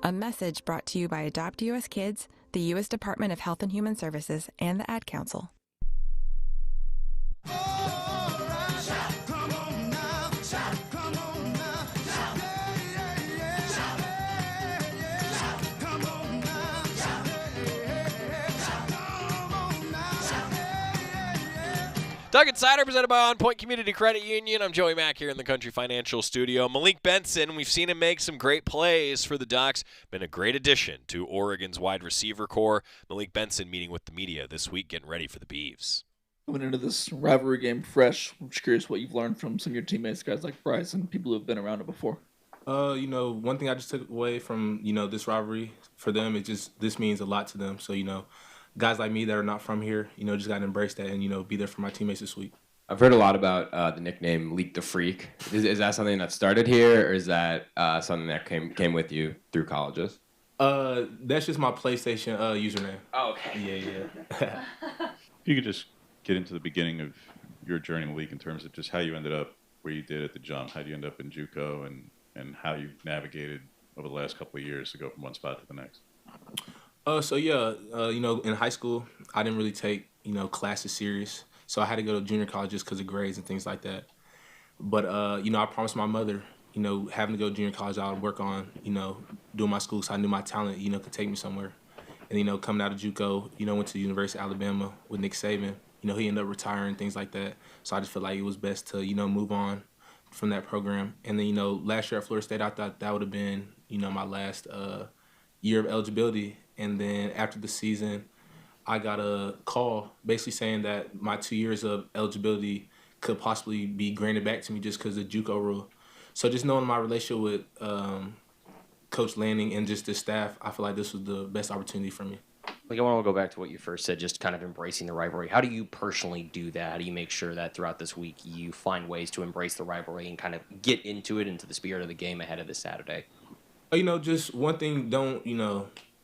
Speaker 13: A message brought to you by Adopt US Kids, the U.S. Department of Health and Human Services, and the Ad Council.
Speaker 5: Doug Insider presented by OnPoint Community Credit Union. I'm Joey Mack here in the Country Financial Studio. Malik Benson, we've seen him make some great plays for the Ducks. Been a great addition to Oregon's wide receiver core. Malik Benson meeting with the media this week, getting ready for the Beavs.
Speaker 18: Coming into this rivalry game fresh, I'm just curious what you've learned from some of your teammates, guys like Bryce and people who have been around it before.
Speaker 6: One thing I just took away from, this rivalry for them is just this means a lot to them. So, guys like me that are not from here, just got to embrace that and, be there for my teammates this week.
Speaker 21: I've heard a lot about the nickname Leak the Freak. Is that something that started here, or is that something that came with you through colleges?
Speaker 6: That's just my PlayStation username.
Speaker 21: Oh, okay.
Speaker 6: Yeah.
Speaker 24: If you could just get into the beginning of your journey in the league in terms of just how you ended up where you did at the jump, how you end up in JUCO, and how you navigated over the last couple of years to go from one spot to the next. In high school, I didn't really take, classes serious. So I had to go to junior college just because of grades and things like that. But, I promised my mother, having to go to junior college, I would work on, doing my school so I knew my talent, could take me somewhere. And, coming out of JUCO, went to the University of Alabama with Nick Saban. He ended up retiring, things like that. So I just felt like it was best to, move on from that program. And then, last year at Florida State, I thought that would have been, my last year of eligibility. And then after the season, I got a call basically saying that my 2 years of eligibility could possibly be granted back to me just because of the JUCO rule. So just knowing my relationship with Coach Lanning and just the staff, I feel like this was the best opportunity for me.
Speaker 26: Like, I want to go back to what you first said, just kind of embracing the rivalry. How do you personally do that? How do you make sure that throughout this week you find ways to embrace the rivalry and kind of get into it, into the spirit of the game ahead of this Saturday?
Speaker 6: Just one thing,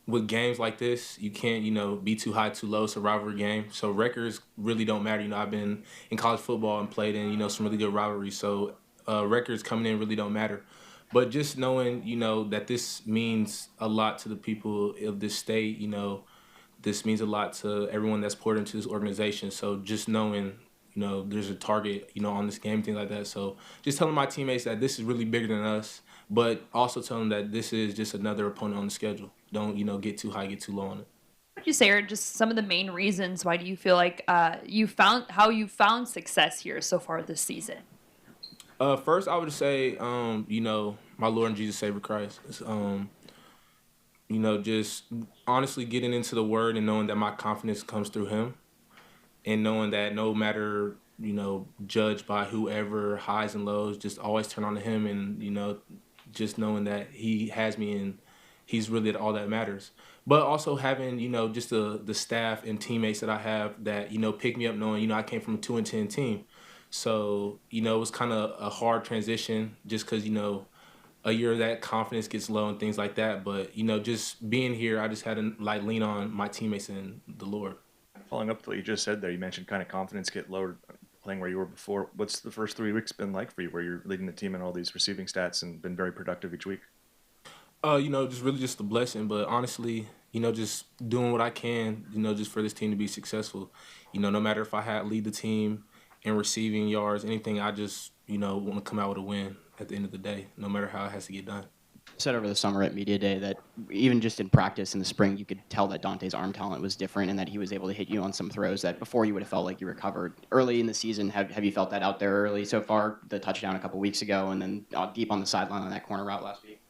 Speaker 6: with games like this, you can't, be too high, too low. It's a rivalry game. So records really don't matter. I've been in college football and played in, some really good rivalries. So records coming in really don't matter. But just knowing, that this means a lot to the people of this state, this means a lot to everyone that's poured into this organization. So just knowing, there's a target, on this game, things like that. So just telling my teammates that this is really bigger than us, but also telling them that this is just another opponent on the schedule. Don't, get too high, get too low on it.
Speaker 27: What would you say are just some of the main reasons why do you feel like you found success here so far this season?
Speaker 6: First, I would say, my Lord and Jesus Savior Christ. Just honestly getting into the Word and knowing that my confidence comes through Him, and knowing that no matter, judged by whoever, highs and lows, just always turn on to Him, and, just knowing that He has me and He's really all that matters. But also having, just the staff and teammates that I have that, pick me up knowing, I came from a 2-10 team. So, it was kind of a hard transition just because, a year that confidence gets low and things like that. But, just being here, I just had to lean on my teammates and the Lord.
Speaker 20: Following up to what you just said there, you mentioned kind of confidence get lowered playing where you were before. What's the first 3 weeks been like for you where you're leading the team in all these receiving stats and been very productive each week?
Speaker 6: Just really just a blessing. But honestly, just doing what I can, just for this team to be successful. No matter if I lead the team in receiving yards, anything, I just, want to come out with a win at the end of the day, no matter how it has to get done.
Speaker 22: Said over the summer at Media Day that even just in practice in the spring, you could tell that Dante's arm talent was different and that he was able to hit you on some throws that before you would have felt like you recovered. Early in the season, have you felt that out there early so far? The touchdown a couple weeks ago and then deep on the sideline on that corner route last week?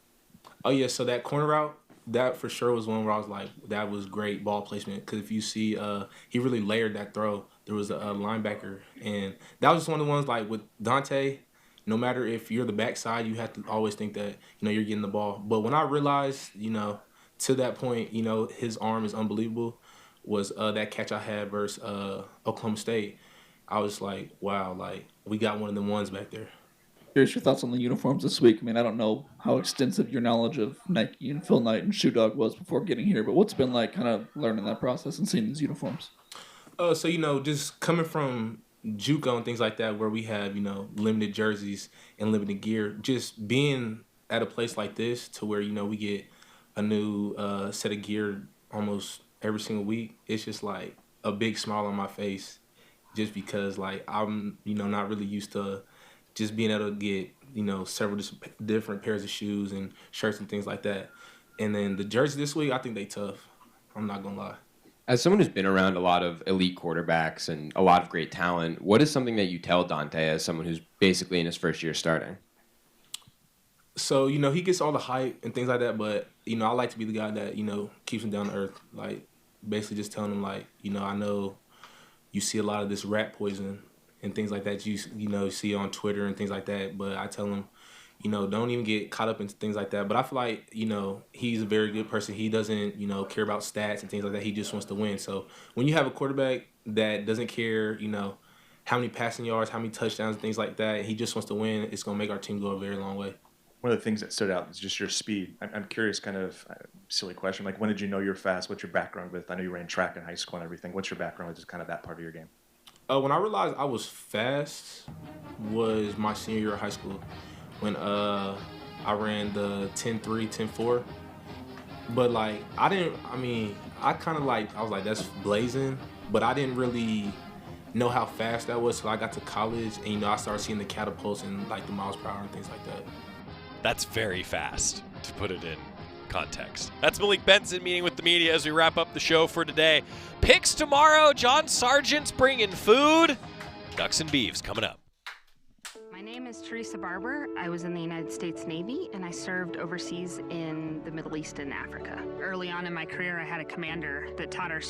Speaker 24: Oh, yeah, so that corner route, that for sure was one where I was like, that was great ball placement. Because if you see, he really layered that throw. There was a linebacker. And that was just one of the ones, like, with Dante, no matter if you're the backside, you have to always think that, you're getting the ball. But when I realized, to that point, his arm is unbelievable, was that catch I had versus Oklahoma State. I was like, wow, like, we got one of the ones back there.
Speaker 18: Here's your thoughts on the uniforms this week. I mean, I don't know how extensive your knowledge of Nike and Phil Knight and Shoe Dog was before getting here, but what's it been like kind of learning that process and seeing these uniforms?
Speaker 24: So, just coming from JUCO and things like that where we have, limited jerseys and limited gear, just being at a place like this to where, we get a new set of gear almost every single week, it's just like a big smile on my face just because, like, I'm, not really used to just being able to get, several different pairs of shoes and shirts and things like that. And then the jersey this week, I think they tough. I'm not going to lie.
Speaker 21: As someone who's been around a lot of elite quarterbacks and a lot of great talent, what is something that you tell Dante as someone who's basically in his first year starting?
Speaker 24: So, he gets all the hype and things like that, but, I like to be the guy that, keeps him down to earth. Like, basically just telling him, like, I know you see a lot of this rat poison and things like that you see on Twitter and things like that. But I tell him, don't even get caught up into things like that. But I feel like, he's a very good person. He doesn't, care about stats and things like that. He just wants to win. So when you have a quarterback that doesn't care, how many passing yards, how many touchdowns, and things like that, he just wants to win, it's going to make our team go a very long way.
Speaker 20: One of the things that stood out is just your speed. I'm curious, kind of silly question, like when did you know you're fast? What's your background with? I know you ran track in high school and everything. What's your background with just kind of that part of your game?
Speaker 24: When I realized I was fast was my senior year of high school when I ran the 10-3, 10-4. But, like, I was like, that's blazing. But I didn't really know how fast that was till I got to college. And, I started seeing the catapults and, like, the miles per hour and things like that.
Speaker 5: That's very fast, to put it in context. That's Malik Benson meeting with the media as we wrap up the show for today. Picks tomorrow. John Sargent's bringing food. Ducks and Beavs coming up.
Speaker 2: My name is Teresa Barber. I was in the United States Navy, and I served overseas in the Middle East and Africa. Early on in my career, I had a commander that taught our